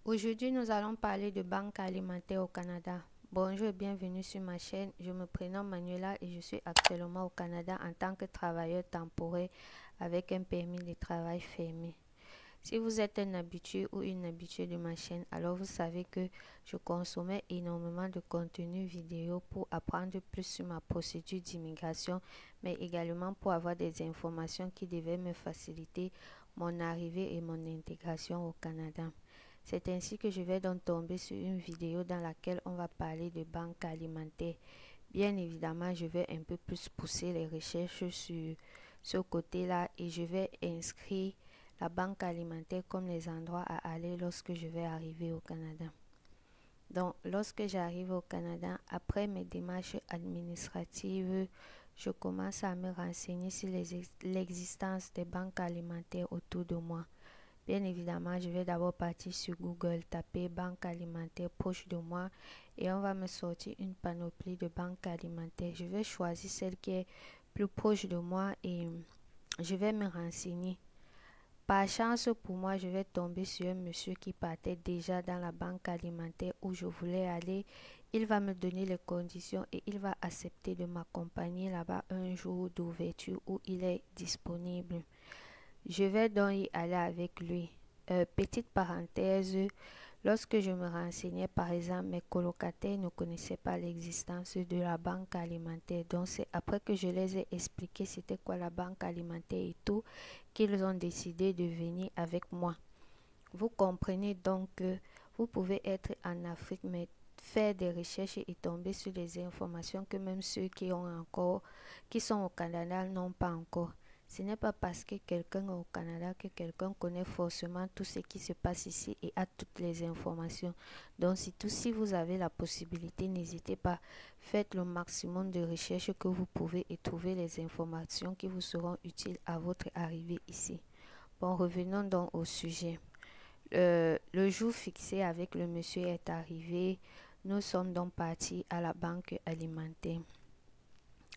Aujourd'hui, nous allons parler de banque alimentaire au Canada. Bonjour et bienvenue sur ma chaîne. Je me prénomme Manuela et je suis actuellement au Canada en tant que travailleur temporaire avec un permis de travail fermé. Si vous êtes un habitué ou une habituée de ma chaîne, alors vous savez que je consommais énormément de contenu vidéo pour apprendre plus sur ma procédure d'immigration, mais également pour avoir des informations qui devaient me faciliter mon arrivée et mon intégration au Canada. C'est ainsi que je vais donc tomber sur une vidéo dans laquelle on va parler de banque alimentaire. Bien évidemment, je vais un peu plus pousser les recherches sur ce côté-là et je vais inscrire la banque alimentaire comme les endroits à aller lorsque je vais arriver au Canada. Donc, lorsque j'arrive au Canada, après mes démarches administratives, je commence à me renseigner sur l'existence des banques alimentaires autour de moi. Bien évidemment, je vais d'abord partir sur Google, taper banque alimentaire proche de moi et on va me sortir une panoplie de banques alimentaires. Je vais choisir celle qui est plus proche de moi et je vais me renseigner. Par chance pour moi, je vais tomber sur un monsieur qui partait déjà dans la banque alimentaire où je voulais aller. Il va me donner les conditions et il va accepter de m'accompagner là-bas un jour d'ouverture où il est disponible. Je vais donc y aller avec lui. Petite parenthèse, lorsque je me renseignais, par exemple, mes colocataires ne connaissaient pas l'existence de la banque alimentaire. Donc, c'est après que je les ai expliqué c'était quoi la banque alimentaire et tout, qu'ils ont décidé de venir avec moi. Vous comprenez donc que vous pouvez être en Afrique, mais faire des recherches et tomber sur des informations que même ceux qui sont au Canada n'ont pas encore. Ce n'est pas parce que quelqu'un est au Canada que quelqu'un connaît forcément tout ce qui se passe ici et a toutes les informations. Donc, si vous avez la possibilité, n'hésitez pas. Faites le maximum de recherches que vous pouvez et trouvez les informations qui vous seront utiles à votre arrivée ici. Bon, revenons donc au sujet. Le jour fixé avec le monsieur est arrivé. Nous sommes donc partis à la banque alimentaire.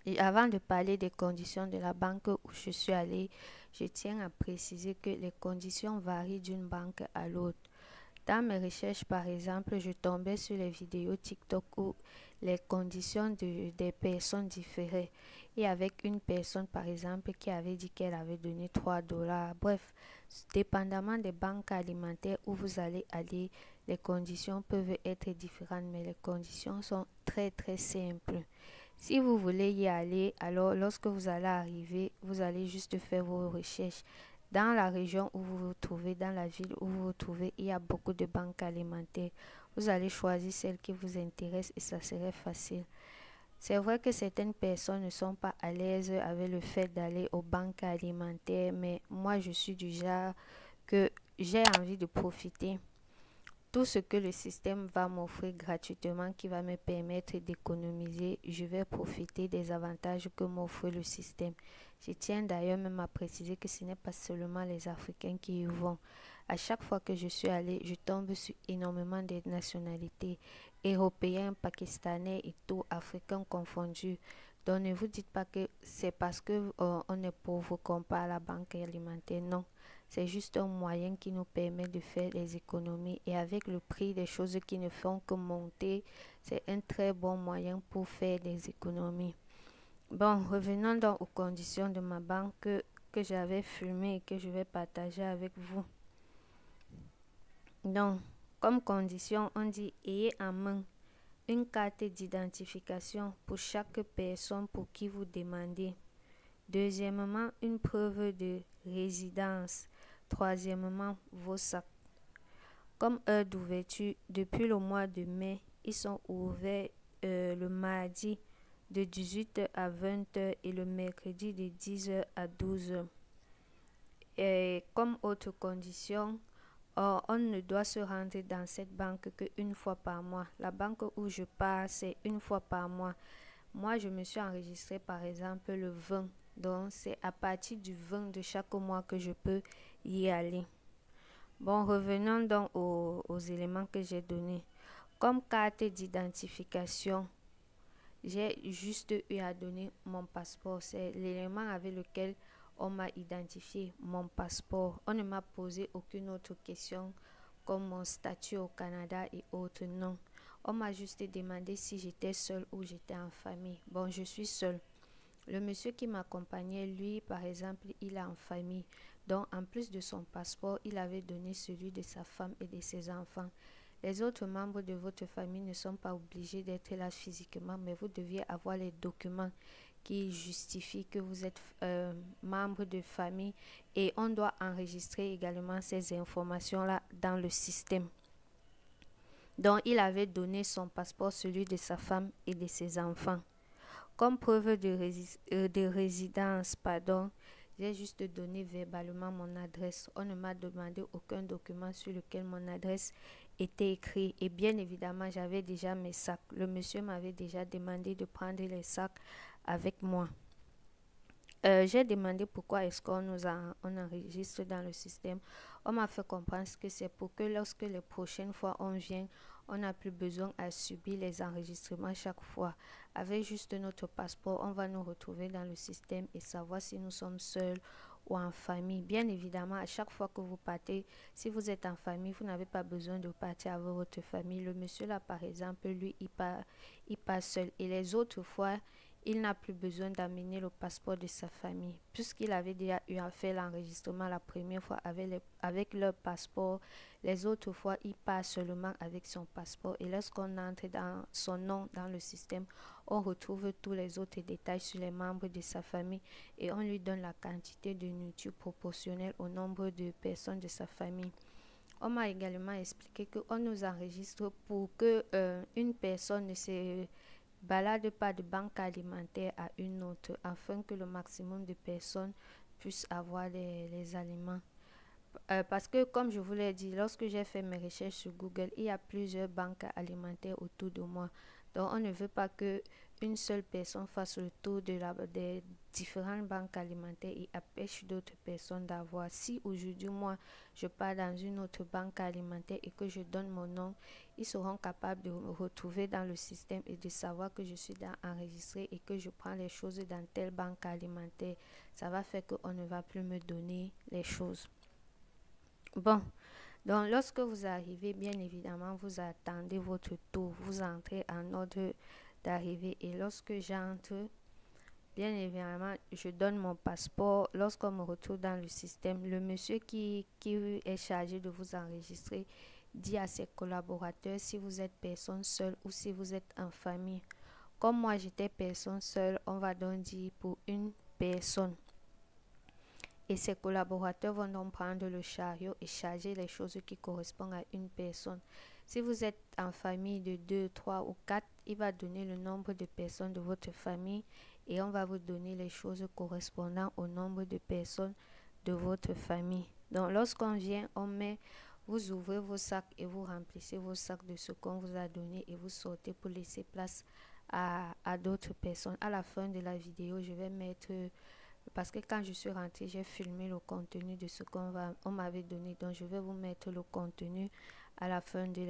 Et avant de parler des conditions de la banque où je suis allée, je tiens à préciser que les conditions varient d'une banque à l'autre. Dans mes recherches, par exemple, je tombais sur les vidéos TikTok où les conditions des personnes différaient. Et avec une personne, par exemple, qui avait dit qu'elle avait donné 3 dollars. Bref, dépendamment des banques alimentaires où vous allez aller, les conditions peuvent être différentes, mais les conditions sont très très simples. Si vous voulez y aller, alors lorsque vous allez arriver, vous allez juste faire vos recherches. Dans la région où vous vous trouvez, dans la ville où vous vous trouvez, il y a beaucoup de banques alimentaires. Vous allez choisir celle qui vous intéresse et ça serait facile. C'est vrai que certaines personnes ne sont pas à l'aise avec le fait d'aller aux banques alimentaires, mais moi je suis du genre que j'ai envie de profiter. Tout ce que le système va m'offrir gratuitement qui va me permettre d'économiser, je vais profiter des avantages que m'offre le système. Je tiens d'ailleurs même à préciser que ce n'est pas seulement les Africains qui y vont. À chaque fois que je suis allée, je tombe sur énormément de nationalités, européens, pakistanais et tout, africains confondus. Donc ne vous dites pas que c'est parce que on est pauvre qu'on part à la banque alimentaire. Non. C'est juste un moyen qui nous permet de faire des économies et avec le prix des choses qui ne font que monter, c'est un très bon moyen pour faire des économies. Bon, revenons donc aux conditions de ma banque que j'avais filmées et que je vais partager avec vous. Donc, comme condition, on dit ayez en main une carte d'identification pour chaque personne pour qui vous demandez. Deuxièmement, une preuve de résidence. Troisièmement, vos sacs. Comme heure d'ouverture, depuis le mois de mai, ils sont ouverts le mardi de 18h à 20h et le mercredi de 10h à 12h. Et comme autre condition, on ne doit se rendre dans cette banque qu'une fois par mois. La banque où je pars, c'est une fois par mois. Moi, je me suis enregistrée par exemple le 20. Donc, c'est à partir du 20 de chaque mois que je peux y aller. Bon, revenons donc aux éléments que j'ai donnés. Comme carte d'identification, j'ai juste eu à donner mon passeport. C'est l'élément avec lequel on m'a identifié, mon passeport. On ne m'a posé aucune autre question comme mon statut au Canada et autres. Non. On m'a juste demandé si j'étais seule ou j'étais en famille. Bon, je suis seule. Le monsieur qui m'accompagnait, lui, par exemple, il est en famille. Donc, en plus de son passeport, il avait donné celui de sa femme et de ses enfants. Les autres membres de votre famille ne sont pas obligés d'être là physiquement, mais vous deviez avoir les documents qui justifient que vous êtes membre de famille et on doit enregistrer également ces informations-là dans le système. Donc, il avait donné son passeport, celui de sa femme et de ses enfants. Comme preuve de résidence, pardon, j'ai juste donné verbalement mon adresse. On ne m'a demandé aucun document sur lequel mon adresse était écrit. Et bien évidemment, j'avais déjà mes sacs. Le monsieur m'avait déjà demandé de prendre les sacs avec moi. J'ai demandé pourquoi est-ce qu'on on enregistre dans le système. On m'a fait comprendre que c'est pour que lorsque les prochaines fois on vient, on n'a plus besoin à subir les enregistrements chaque fois. Avec juste notre passeport, on va nous retrouver dans le système et savoir si nous sommes seuls ou en famille. Bien évidemment, à chaque fois que vous partez, si vous êtes en famille, vous n'avez pas besoin de partir avec votre famille. Le monsieur là, par exemple, lui, il part seul. Et les autres fois, il n'a plus besoin d'amener le passeport de sa famille. Puisqu'il avait déjà eu à faire l'enregistrement la première fois avec leur passeport, les autres fois, il part seulement avec son passeport. Et lorsqu'on entre dans son nom dans le système, on retrouve tous les autres détails sur les membres de sa famille et on lui donne la quantité de nourriture proportionnelle au nombre de personnes de sa famille. On m'a également expliqué qu'on nous enregistre pour que une personne ne se balade pas de banque alimentaire à une autre afin que le maximum de personnes puissent avoir les aliments. Parce que comme je vous l'ai dit, lorsque j'ai fait mes recherches sur Google, il y a plusieurs banques alimentaires autour de moi. Donc on ne veut pas que une seule personne fasse le tour des différentes banques alimentaires et empêche d'autres personnes d'avoir. Si aujourd'hui moi je pars dans une autre banque alimentaire et que je donne mon nom, ils seront capables de me retrouver dans le système et de savoir que je suis enregistré et que je prends les choses dans telle banque alimentaire. Ça va faire qu'on ne va plus me donner les choses. Bon, donc lorsque vous arrivez, bien évidemment, vous attendez votre tour, vous entrez en ordre d'arrivée et lorsque j'entre, bien évidemment, je donne mon passeport. Lorsqu'on me retrouve dans le système, le monsieur qui est chargé de vous enregistrer dit à ses collaborateurs si vous êtes personne seule ou si vous êtes en famille. Comme moi, j'étais personne seule, on va donc dire pour une personne. Et ses collaborateurs vont donc prendre le chariot et charger les choses qui correspondent à une personne. Si vous êtes en famille de 2, 3 ou 4, il va donner le nombre de personnes de votre famille et on va vous donner les choses correspondant au nombre de personnes de votre famille. Donc lorsqu'on vient, vous ouvrez vos sacs et vous remplissez vos sacs de ce qu'on vous a donné et vous sortez pour laisser place à d'autres personnes. À la fin de la vidéo, je vais mettre... Parce que quand je suis rentrée, j'ai filmé le contenu de ce qu'on m'avait donné. Donc, je vais vous mettre le contenu à la fin de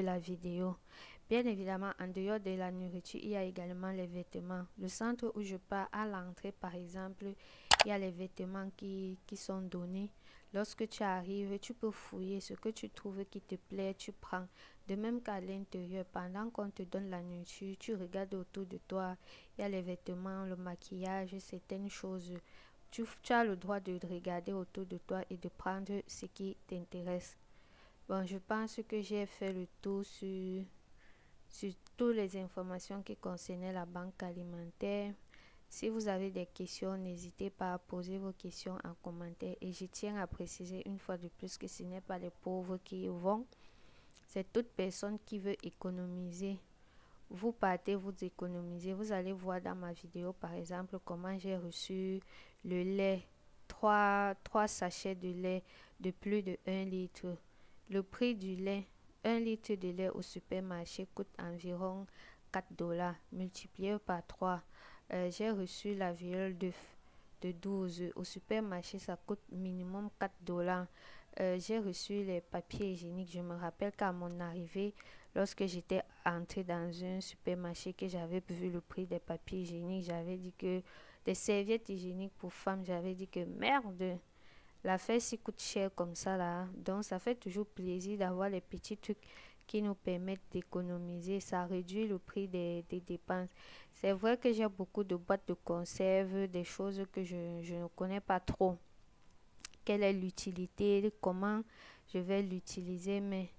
la vidéo. Bien évidemment, en dehors de la nourriture, il y a également les vêtements. Le centre où je pars, à l'entrée, par exemple, il y a les vêtements qui sont donnés. Lorsque tu arrives, tu peux fouiller ce que tu trouves qui te plaît, tu prends. De même qu'à l'intérieur, pendant qu'on te donne la nourriture, tu regardes autour de toi. Il y a les vêtements, le maquillage, certaines choses. Tu as le droit de regarder autour de toi et de prendre ce qui t'intéresse. Bon, je pense que j'ai fait le tour sur toutes les informations qui concernaient la banque alimentaire. Si vous avez des questions, n'hésitez pas à poser vos questions en commentaire. Et je tiens à préciser une fois de plus que ce n'est pas les pauvres qui y vont. C'est toute personne qui veut économiser. Vous partez, vous économisez. Vous allez voir dans ma vidéo, par exemple, comment j'ai reçu le lait. 3 sachets de lait de plus de 1 litre. Le prix du lait, 1 litre de lait au supermarché coûte environ 4 dollars. Multiplié par 3. J'ai reçu la viole de 12. Au supermarché, ça coûte minimum 4 dollars. J'ai reçu les papiers hygiéniques. Je me rappelle qu'à mon arrivée, lorsque j'étais entrée dans un supermarché, que j'avais vu le prix des papiers hygiéniques, j'avais dit que des serviettes hygiéniques pour femmes, j'avais dit que merde, L'affaire s'y coûte cher comme ça là, donc ça fait toujours plaisir d'avoir les petits trucs qui nous permettent d'économiser. Ça réduit le prix des dépenses. C'est vrai que j'ai beaucoup de boîtes de conserve, des choses que je ne connais pas trop. Quelle est l'utilité, comment je vais l'utiliser, mais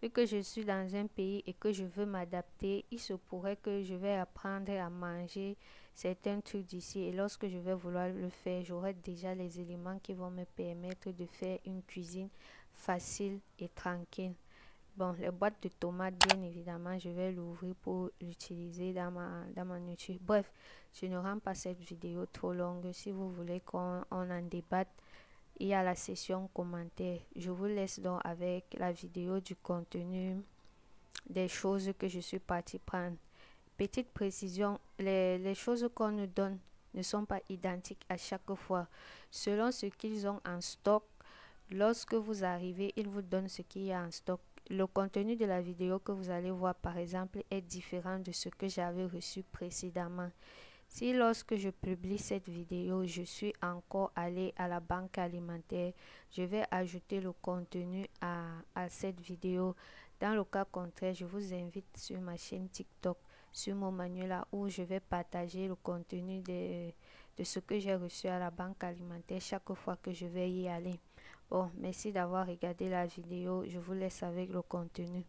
vu que je suis dans un pays et que je veux m'adapter, il se pourrait que je vais apprendre à manger certains trucs d'ici. Et lorsque je vais vouloir le faire, j'aurai déjà les éléments qui vont me permettre de faire une cuisine facile et tranquille. Bon, les boîtes de tomates, bien évidemment, je vais l'ouvrir pour l'utiliser dans ma nourriture. Bref, je ne rends pas cette vidéo trop longue. Si vous voulez qu'on en débatte, il y a la session commentaires. Je vous laisse donc avec la vidéo du contenu des choses que je suis partie prendre. Petite précision, les choses qu'on nous donne ne sont pas identiques à chaque fois. Selon ce qu'ils ont en stock, lorsque vous arrivez, ils vous donnent ce qu'il y a en stock. Le contenu de la vidéo que vous allez voir, par exemple, est différent de ce que j'avais reçu précédemment. Si lorsque je publie cette vidéo, je suis encore allé à la banque alimentaire, je vais ajouter le contenu à cette vidéo. Dans le cas contraire, je vous invite sur ma chaîne TikTok, sur mon manuel où je vais partager le contenu de ce que j'ai reçu à la banque alimentaire chaque fois que je vais y aller. Bon, merci d'avoir regardé la vidéo. Je vous laisse avec le contenu.